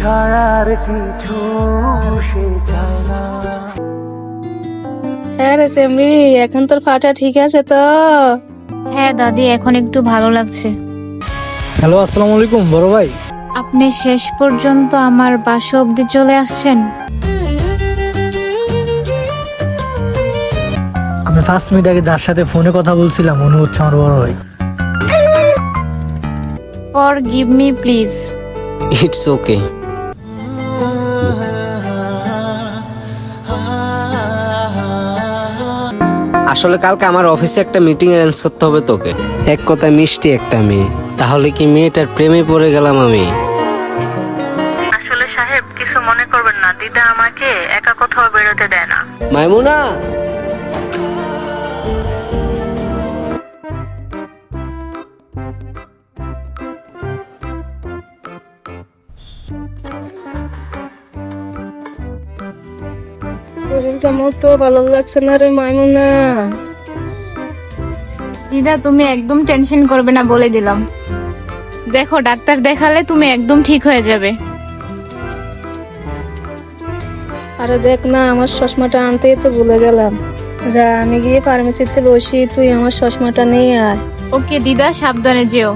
ছাড়ার কিছু সে চায় না। হ্যাঁ রে সেমরি, এখন তোর ফাটা ঠিক আছে তো? হ্যাঁ দাদি, এখন একটু ভালো লাগছে। হ্যালো, আসসালামু আলাইকুম বড় ভাই। আপনি শেষ পর্যন্ত আমার বাসা অবধি চলে আসছেন। আমি 5 মিনিট আগে যার সাথে ফোনে কথা বলছিলাম উনি হচ্ছে আমার বড় ভাই। Forgive me please. It's okay. আসলে কালকে আমার অফিসে একটা মিটিং অ্যারেঞ্জ করতে হবে তোকে। এক কথায় মিষ্টি একটা মেয়ে, তাহলে কি মেয়েটার প্রেমে পড়ে গেলাম আমি। আসলে সাহেব, কিছু মনে করবেন না, দিদা আমাকে একা কোথাও বেরোতে দেয় না। মাইমুনা, শরীরটা মোটো ভালো লাগছে না রে মাইমুনা। দিদা, তুমি একদম টেনশন করবে না বলে দিলাম। দেখো, ডাক্তার দেখালে তুমি একদম ঠিক হয়ে যাবে। আরে দেখ না, আমার চশমাটা আনতেই তো ভুলে গেলাম। যা, আমি গিয়ে ফার্মেসিতে বসি, তুই আমার চশমাটা নিয়ে আয়। ওকে দিদা, সাবধানে যেও।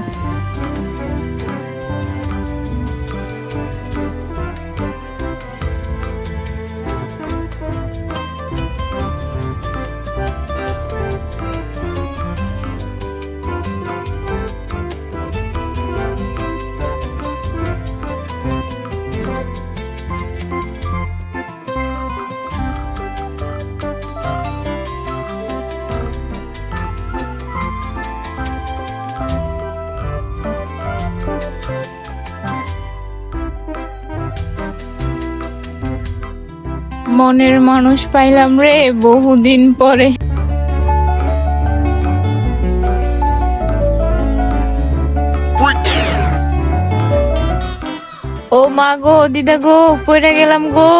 মনের মানুষ পাইলাম রে বহুদিন পরে। ও মা গো, দিদা গো, পড়ে গেলাম গো।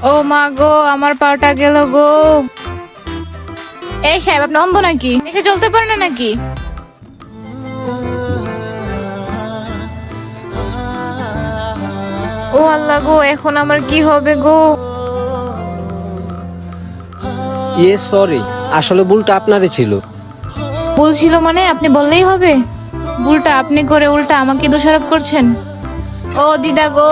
ও মা গো, আমার পাটা গেল গো। এই সাহেব, আপনি অন্ধ নাকি? দেখে চলতে পারে না নাকি? ও আল্লাহ গো, এখন আমার কি হবে গো? ইয়ে সরি, আসলে ভুলটা আপনারই ছিল। ভুল ছিল মানে আপনি বললেই হবে? ভুলটা আপনি করে উল্টা আমাকে দোষারোপ করছেন। ও দিদা গো।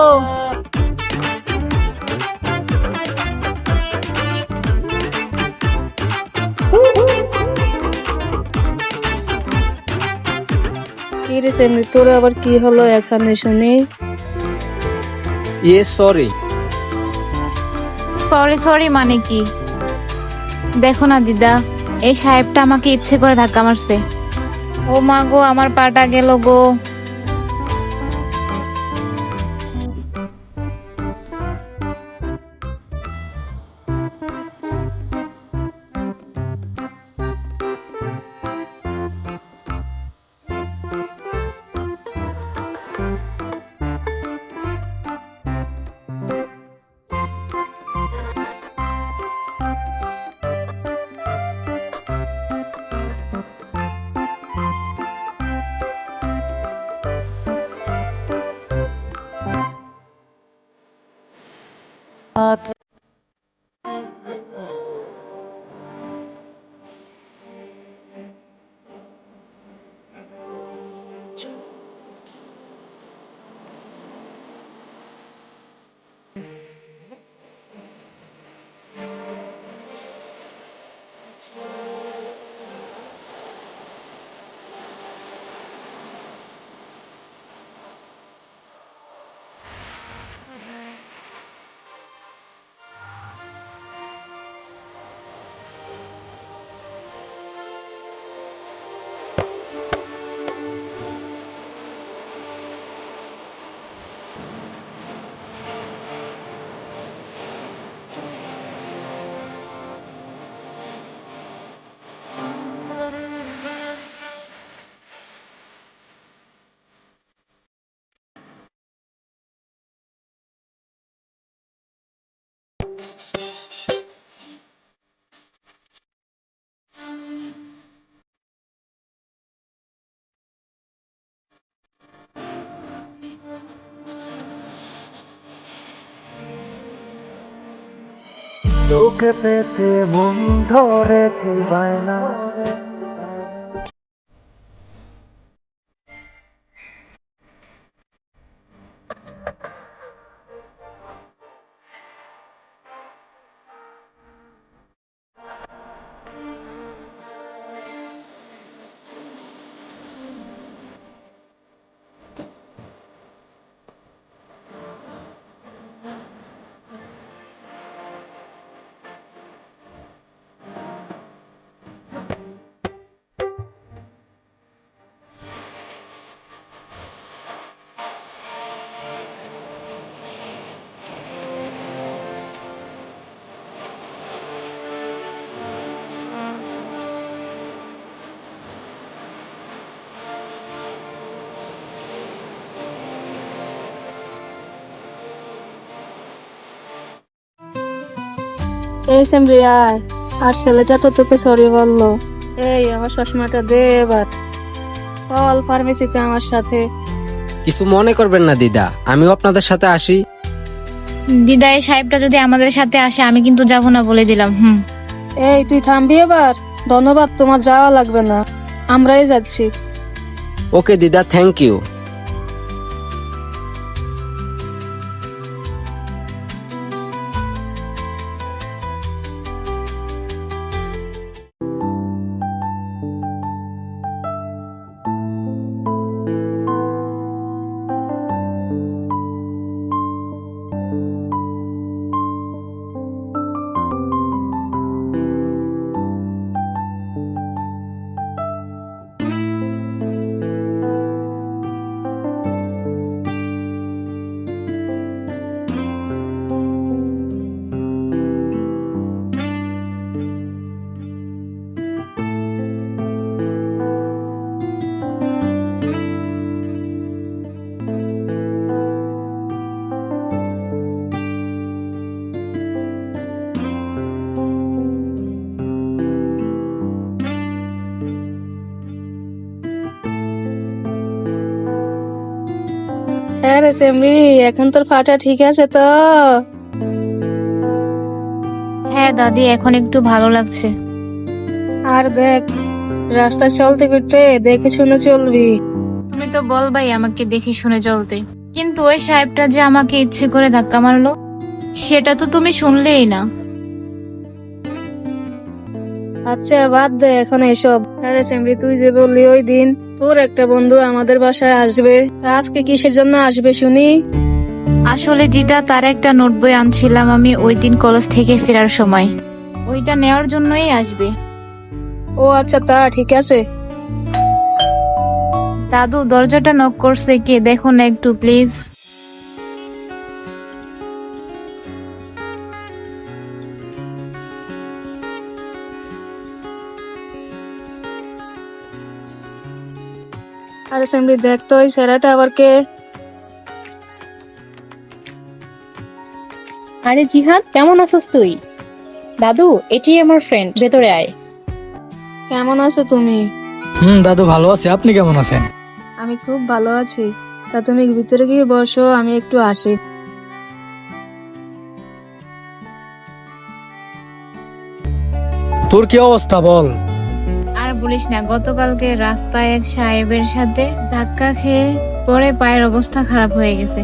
কি রে সেমরি, তোর আবার কি হলো এখানে শুনি? ইয়ে সরি। সরি সরি মানে কি? দেখো না দিদা, এই সাহেবটা আমাকে ইচ্ছে করে ধাক্কা মারছে। ও মা গো, আমার পাটা গেল গো। তোকে পেতে মন ধরেছে বায়না। এই সেমরি আয়, আর ছেলেটা তো তোকে সরি বললো। এই আমার চশমাটা দে এবার, চল ফার্মেসিতে আমার সাথে। কিছু মনে করবেন না দিদা, আমিও আপনাদের সাথে আসি। দিদা এই সাহেবটা যদি আমাদের সাথে আসে আমি কিন্তু যাবো না বলে দিলাম। এই তুই থামবি এবার? ধন্যবাদ, তোমার যাওয়া লাগবে না, আমরাই যাচ্ছি। ওকে দিদা, থ্যাংক ইউ। হ্যাঁ রে সেমরি, এখন তোর ফাটা ঠিক আছে তো? হ্যাঁ দাদি, এখন একটু ভালো লাগছে। আর দেখ, রাস্তায় চলতে ফিরতে দেখে শুনে চলবি। তুমি তো বলবাই আমাকে দেখে শুনে চলতে, কিন্তু ওই সাহেবটা যে আমাকে ইচ্ছে করে ধাক্কা মারলো সেটা তো তুমি শুনলেই না। আচ্ছা বাদ দে এখন এসব। আরে সেমরি, তুই যে বললি ওই দিন তোর একটা বন্ধু আমাদের বাসায় আসবে, তা আজকে কিসের জন্য আসবে শুনি? আসলে দিদা, তার একটা নোট বই আনছিলাম আমি ওই দিন কলেজ থেকে ফেরার সময়, ওইটা নেওয়ার জন্যই আসবে। ও আচ্ছা, তা ঠিক আছে। দাদু, দরজাটা নক করছে কে? দেখো না একটু প্লিজ। আরে সেমরি, দেখ তো ওই ছেলেটা আবার কে? আরে জিহাদ, কেমন আছিস তুই? দাদু, এটি আমার ফ্রেন্ড, ভেতরে আয়। কেমন আছো তুমি? দাদু ভালো আছে, আপনি কেমন আছেন? আমি খুব ভালো আছি। তা তুমি ভিতরে গিয়ে বসো, আমি একটু আসি। তোর কি অবস্থা বল? আর বলিস না, গতকালকে রাস্তায় এক সাহেবের সাথে ধাক্কা খেয়ে পরে পায়ের অবস্থা খারাপ হয়ে গেছে।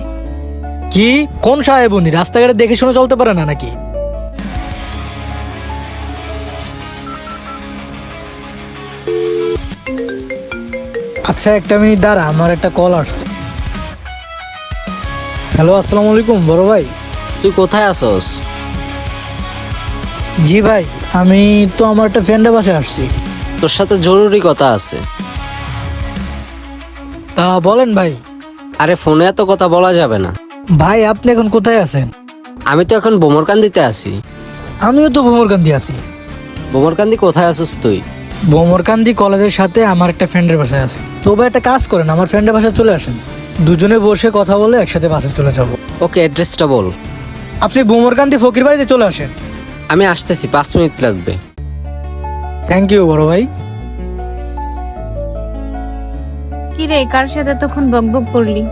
কি? কোন সাহেব উনি? রাস্তাঘাটে দেখে শুনে চলতে পারে না নাকি? আচ্ছা একটা মিনিট দাঁড়া, আমার একটা কল আসছে। হ্যালো, আসসালামু আলাইকুম বড় ভাই। তুই কোথায় আসোস? জি ভাই, আমি তো আমার একটা ফ্রেন্ডের বাসায় আসছি। তোর সাথে জরুরি কথা আছে। তা বলেন ভাই। আরে ফোনে এত কথা বলা যাবে না। ভাই আপনি এখন কোথায় আছেন? আমি তো এখন বোমরকান্দিতে আছি। আমিও তো ভোমরকান্দি আছি। বোমরকান্দি কোথায় আসোস তুই? ভোমরকান্দি কলেজের সাথে আমার একটা ফ্রেন্ডের বাসায় আছি। তো ভাই একটা কাজ করেন, আমার ফ্রেন্ডের বাসায় চলে আসেন, দুজনে বসে কথা বলে একসাথে বাসায় চলে যাব। ওকে, অ্যাড্রেসটা বল। আপনি ভোমরকান্দি ফকির বাড়িতে চলে আসেন। আমি আসতেছি, 5 মিনিট লাগবে। থ্যাংক ইউ বড় ভাই। কি রে, কার সাথে তখন বকবক করলি?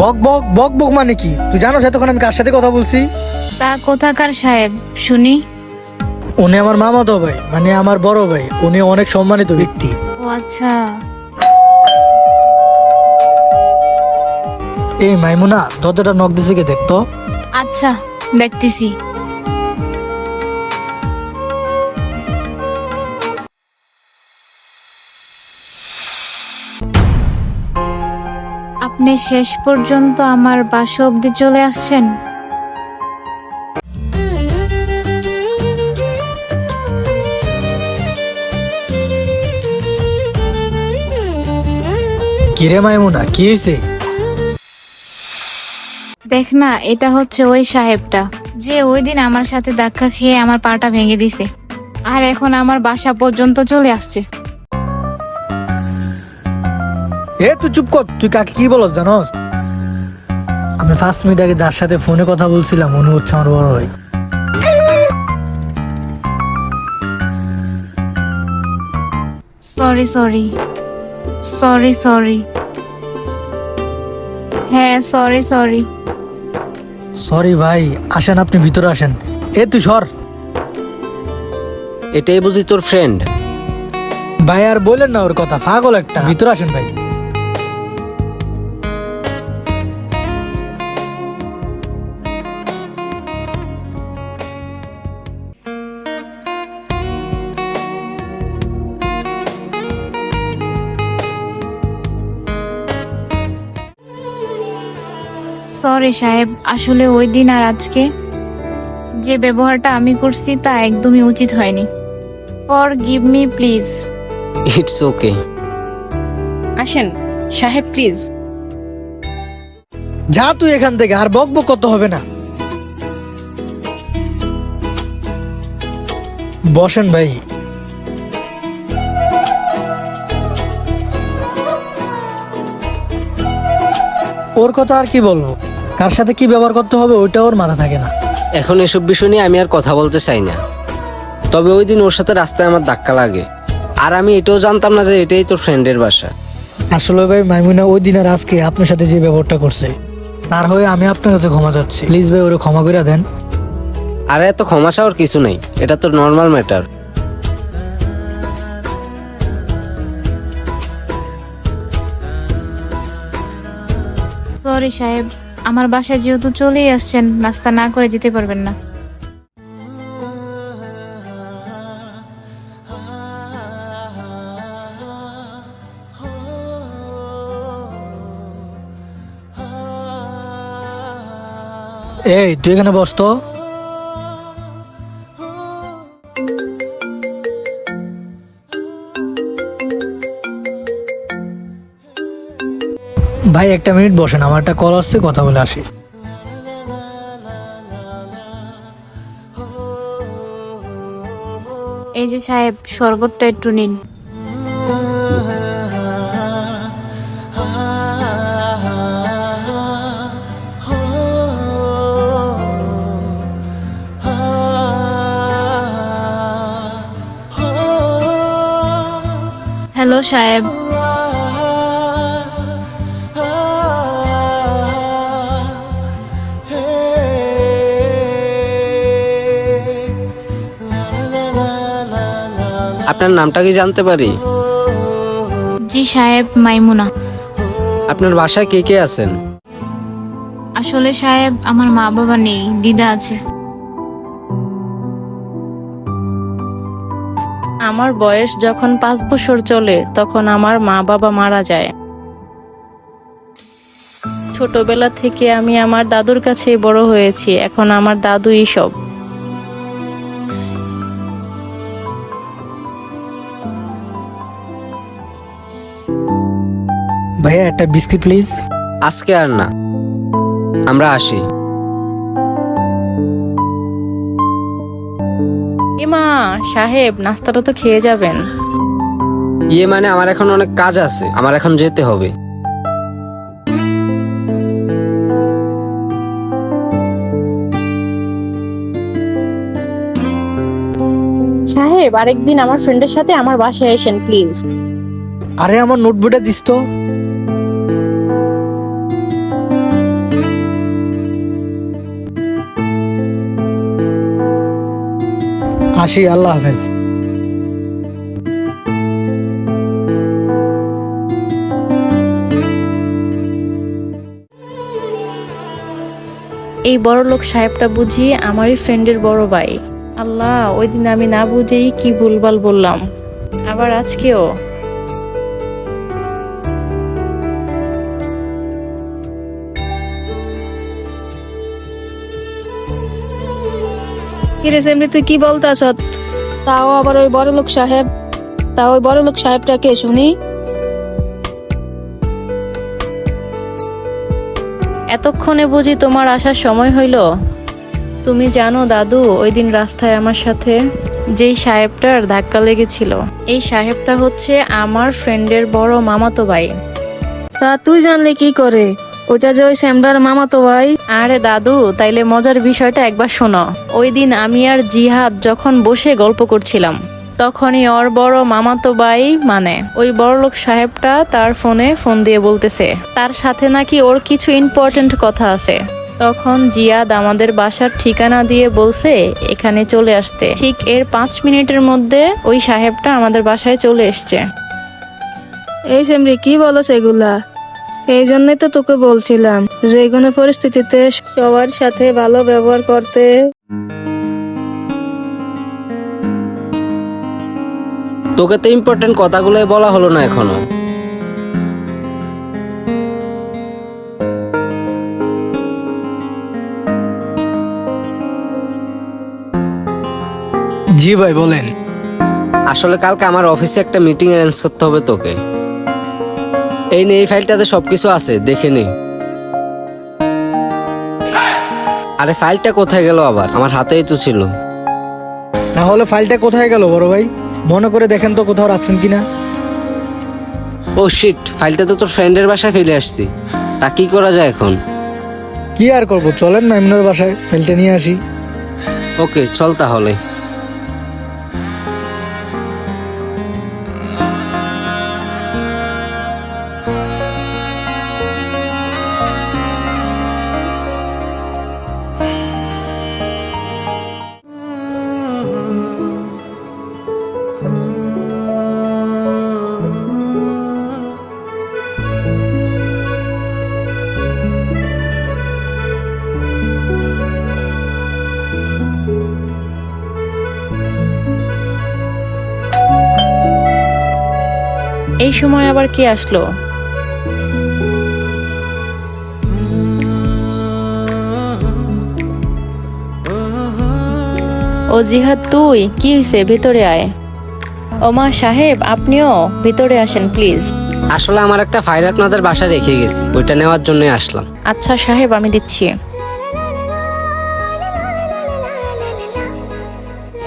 বক বক বক বক মানে কি? তুই জানো এতক্ষণ আমি কার সাথে কথা বলছি? তা কোথাকার সাহেব শুনি? উনি আমার মামাতো ভাই, মানে আমার বড় ভাই। উনি অনেক সম্মানিত ব্যক্তি। ও আচ্ছা। এই মাইমুনা, দরজাটা নক দিছে কে দেখতো? আচ্ছা দেখতেছি। আপনি শেষ পর্যন্ত আমার বাসা অবধি চলে আসছেন? কিরে মাইমুনা, কি হয়েছে? দেখ না, এটা হচ্ছে ওই সাহেবটা যে ওই দিন আমার সাথে ধাক্কা খেয়ে আমার পাটা ভেঙে দিছে, আর এখন আমার বাসা পর্যন্ত চলে আসছে। এ তুই চুপ কর। তুই কাকে কি বলস জানোস? আমি 5 মিনিট আগে যার সাথে ফোনে কথা বলছিলাম উনি হচ্ছে আমার বড় ভাই। সরি সরি সরি সরি হ্যাঁ সরি সরি। সরি ভাই। আসেন, আপনি ভিতরে আসেন। এ তুই সর। এটাই বুঝি তোর ফ্রেন্ড? ভাই আর বললেন না ওর কথা, পাগল একটা। ভিতরে আসেন ভাই। সরি সাহেব, আসলে ওই দিন আর আজকে যে ব্যবহারটা আমি করছি তা একদমই উচিত হয়নি। Forgive me please. It's okay. আসেন সাহেব প্লিজ। যা তুই এখান থেকে, আর বক বক করতে হবে না। বসেন ভাই। ওর কথা আর কি বলবো, কার সাথে কি ব্যবহার করতে হবে ওইটা ওর মাথা থাকে না। এখন এসব বিষয় নিয়ে আমি আর কথা বলতে চাই না। তবে ওই দিন ওর সাথে রাস্তায় আমার ধাক্কা লাগে, আর আমি এটাও জানতাম না যে এটাই তোর ফ্রেন্ডের বাসা। আসলে ভাই মাইমুনা ওই দিন আর আজকে আপনার সাথে যে ব্যবহারটা করছে তার হয়ে আমি আপনার কাছে ক্ষমা চাচ্ছি। প্লিজ ভাই ওরে ক্ষমা করে দেন। আর এত ক্ষমা চাওয়ার কিছু নেই, এটা তোর নর্মাল ম্যাটার। সরি সাহেব, আমার বাসায় যেহেতু চলেই আসছেন, নাস্তা না করে যেতে পারবেন না। এই তুই এখানে বস তো। ভাই একটা মিনিট বসেন, আমার একটা কল আসছে, কথা বলে আসি। এই যে সাহেব, শরবতটা একটু নিন। হ্যালো সাহেব। আপনার নামটা কি জানতে পারি? জি সাহেব, মাইমুনা। আপনার বাসায় কে কে আছেন? আসলে সাহেব আমার মা বাবা নেই, দিদা আছে। আমার বয়স যখন 5 বছর চলে তখন আমার মা বাবা মারা যায়। ছোটবেলা থেকে আমি আমার দাদুর কাছে বড় হয়েছি। এখন আমার দাদুই সব। ভাইয়া একটা বিস্কিট প্লিজ। আজকে আর না, আমরা আসি। মা সাহেব, নাস্তাটা তো খেয়ে যাবেন। ইয়ে মানে আমার এখন অনেক কাজ আছে, আমার এখন যেতে হবে। সাহেব আরেকদিন আমার ফ্রেন্ডের সাথে আমার বাসায় আসেন প্লিজ। আরে আমার নোটবুকটা দিস তো। আসি, আল্লাহ হাফেজ। এই বড় লোক সাহেবটা বুঝি আমারই ফ্রেন্ডের বড় ভাই। আল্লাহ, ওই দিন আমি না বুঝেই কি ভুলভাল বললাম, আবার আজকেও। কিরে সেমরি, তুই কি বলতাস? তাও আবার ওই বড় লোক সাহেব? তাও ওই বড় লোক সাহেবটা কে শুনি? এতক্ষণে বুঝি তোমার আসার সময় হইল? তুমি জানো দাদু, ওই দিন রাস্তায় আমার সাথে যেই সাহেবটার ধাক্কা লেগেছিল, এই সাহেবটা হচ্ছে আমার ফ্রেন্ডের বড় মামাতো ভাই। তা তুই জানলে কি করে? ওটা যে ওই স্যামরার মামাতো ভাই? আরে দাদু, তাইলে মজার বিষয়টা একবার শোনো। ওই দিন আমি আর জিহাদ যখন বসে গল্প করছিলাম, তখনই ওর বড় মামাতো ভাই মানে ওই বড়লোক সাহেবটা তার ফোনে ফোন দিয়ে বলতেছে তার সাথে নাকি ওর কিছু ইম্পর্টেন্ট কথা আছে। তখন জিয়াদ আমাদের বাসার ঠিকানা দিয়ে বলছে এখানে চলে আসতে। ঠিক এর 5 মিনিটের মধ্যে ওই সাহেবটা আমাদের বাসায় চলে এসছে। এই সেমরি, কি বলো সেগুলা? এই জন্যই তো তোকে বলছিলাম যে কোনো পরিস্থিতিতে সবার সাথে ভালো ব্যবহার করতে। তোকে তো ইম্পর্টেন্ট কথাগুলোই বলা হলো না এখনো। জি ভাই, বলেন। আসলে কালকে আমার অফিসে একটা মিটিং অ্যারেঞ্জ করতে হবে তোকে। এই নে, এই ফাইলটাতে সবকিছু আছে, দেখে নে। আরে ফাইলটা কোথায় গেল আবার? আমার হাতেই তো ছিল। তাহলে ফাইলটা কোথায় গেল বড় ভাই? মনে করে দেখেন তো কোথাও রাখছেন কিনা। ও শিট, ফাইলটা তো তোর ফ্রেন্ডের বাসায় ফেলে আসছি। তা কি করা যায় এখন? কি আর করবো, চলেন মাইমুনের বাসায় ফাইলটা নিয়ে আসি। ওকে, চল তাহলে। এই সময় আবার কে আসলো? ও জিহাদ, তুই? কি হয়েছে? ভেতরে আয়। ওমা সাহেব, আপনিও ভেতরে আসেন প্লিজ। আসলে আমার একটা ফাইল আপনাদের বাসায় রেখে গেছি, ওইটা নেওয়ার জন্যই আসলাম। আচ্ছা সাহেব, আমি দিচ্ছি।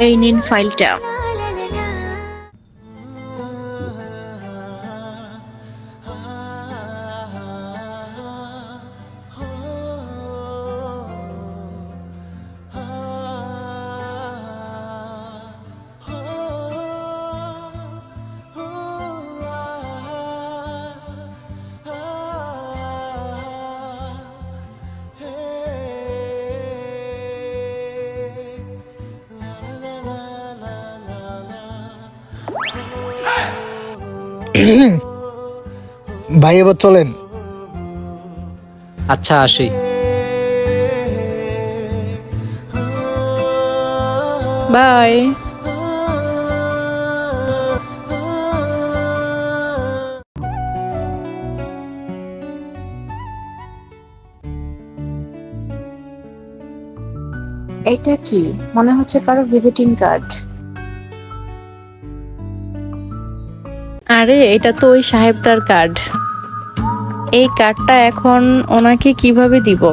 এই নিন ফাইলটা। ভাই এবার চলেন। আচ্ছা, আসি। বাই। এটা কি? মনে হচ্ছে কারো ভিজিটিং কার্ড। আরে এটা তো ওই সাহেবটার কার্ড। এই কার্ডটা এখন ওনাকে কিভাবে দিব?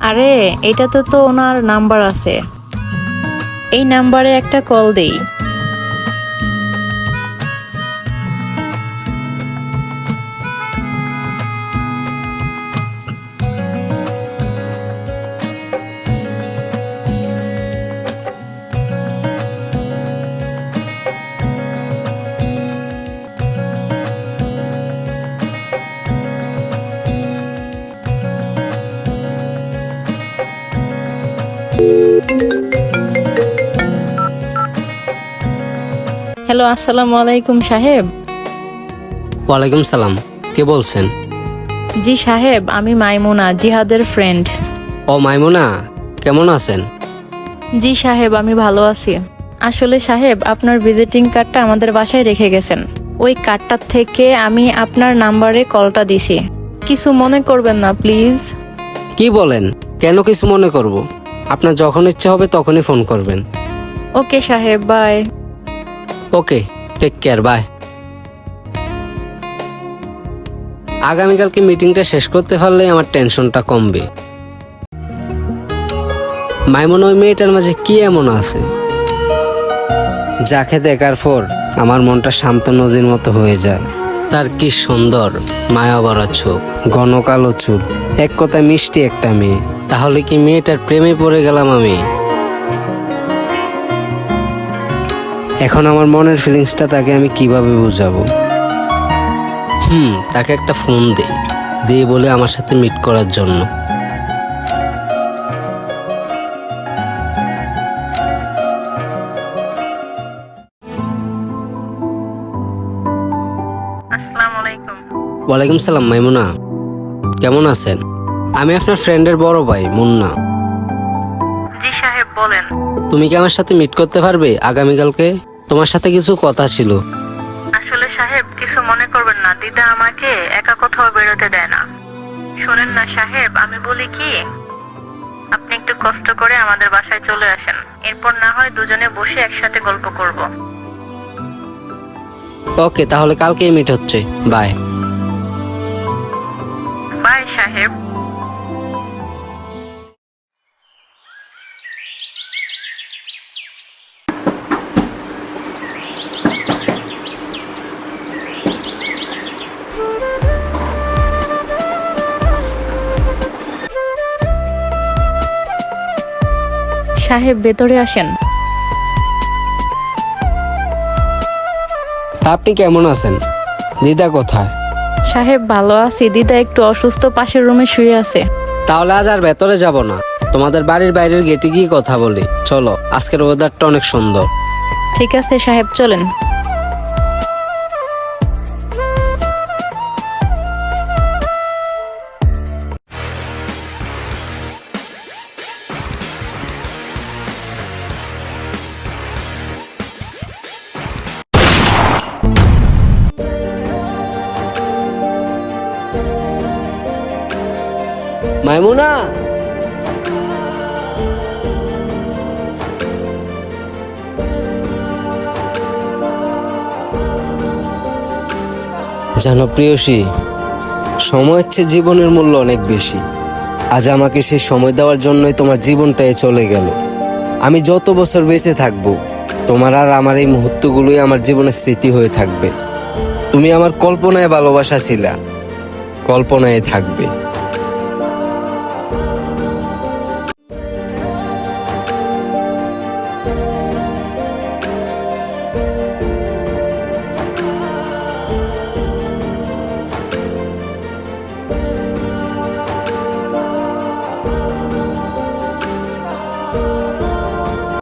আরে এটাতে তো ওনার নাম্বার আছে, এই নাম্বারে একটা কল দেই। হ্যালো, আসসালামু আলাইকুম সাহেব। ওয়ালাইকুম সালাম, কে বলছেন? জি সাহেব, আমি মাইমুনা, জিহাদের ফ্রেন্ড। ও মাইমুনা, কেমন আছেন? জি সাহেব, আমি ভালো আছি। আসলে সাহেব, আপনার ভিজিটিং কার্ডটা আমাদের বাসায় রেখে গেছেন। ওই কার্ডটার থেকে আমি আপনার নাম্বারে কলটা দিছি। কিছু মনে করবেন না প্লিজ। কি বলেন? কেন কিছু মনে করব? আপনার যখন ইচ্ছা হবে তখনই ফোন করবেন। ওকে সাহেব, bye. Okay, take care, bye. আগামীকালকে মিটিংটা শেষ করতে পারলেই আমার টেনশনটা কমবে। মাইমুনা ওই মেয়েটার মাঝে কি এমন আছে যাকে দেখার পর আমার মনটা শান্ত নদীর মতো হয়ে যায়। তার কি সুন্দর মায়া ভরা চোখ, ঘন কালো চুল, এক কথায় মিষ্টি একটা মেয়ে। তাহলে কি মেয়েটার প্রেমে পড়ে গেলাম আমি? এখন আমার মনের ফিলিংসটা তাকে আমি কিভাবে বুঝাবো? তাকে একটা ফোন দিয়ে বলে আমার সাথে মিট করার জন্য। আসসালামু আলাইকুম। ওয়ালাইকুম সালাম। মাইমুনা, কেমন আছেন? আমি আপনার ফ্রেন্ডের বড় ভাই মুন্না। জি সাহেব, বলেন। তুমি কি আমার সাথে মিট করতে পারবে আগামীকালকে? তোমার সাথে কিছু কথা ছিল। আসলে সাহেব, কিছু মনে করবেন না, দিদা আমাকে একা কোথাও বেরোতে দেয় না। শোনেন না সাহেব, আমি বলি কি, আপনি একটু কষ্ট করে আমাদের বাসায় চলে আসেন। এরপর না হয় দুজনে বসে একসাথে গল্প করব। ওকে, তাহলে কালকেই মিট হচ্ছে। বাই। বাই সাহেব। সাহেব, ভেতরে আসেন। আপনি কেমন আছেন? দিদা কোথায়? সাহেব, ভালো আছি। দিদা একটু অসুস্থ, পাশের রুমে শুয়ে আছে। তাহলে আজ আর ভেতরে যাব না, তোমাদের বাড়ির বাইরের গেটে গিয়ে কথা বলি। চলো, আজকের ওয়েদারটা অনেক সুন্দর। ঠিক আছে সাহেব, চলেন। মাইমুনা, জানো প্রিয়সী, সময়ের চেয়ে জীবনের মূল্য অনেক বেশি। আজ আমাকে সেই সময় দেওয়ার জন্যই তোমার জীবনটাই চলে গেল। আমি যত বছর বেঁচে থাকবো, তোমার আর আমার এই মুহূর্তগুলোই আমার জীবনের স্মৃতি হয়ে থাকবে। তুমি আমার কল্পনায় ভালোবাসা ছিলা, কল্পনায় থাকবে।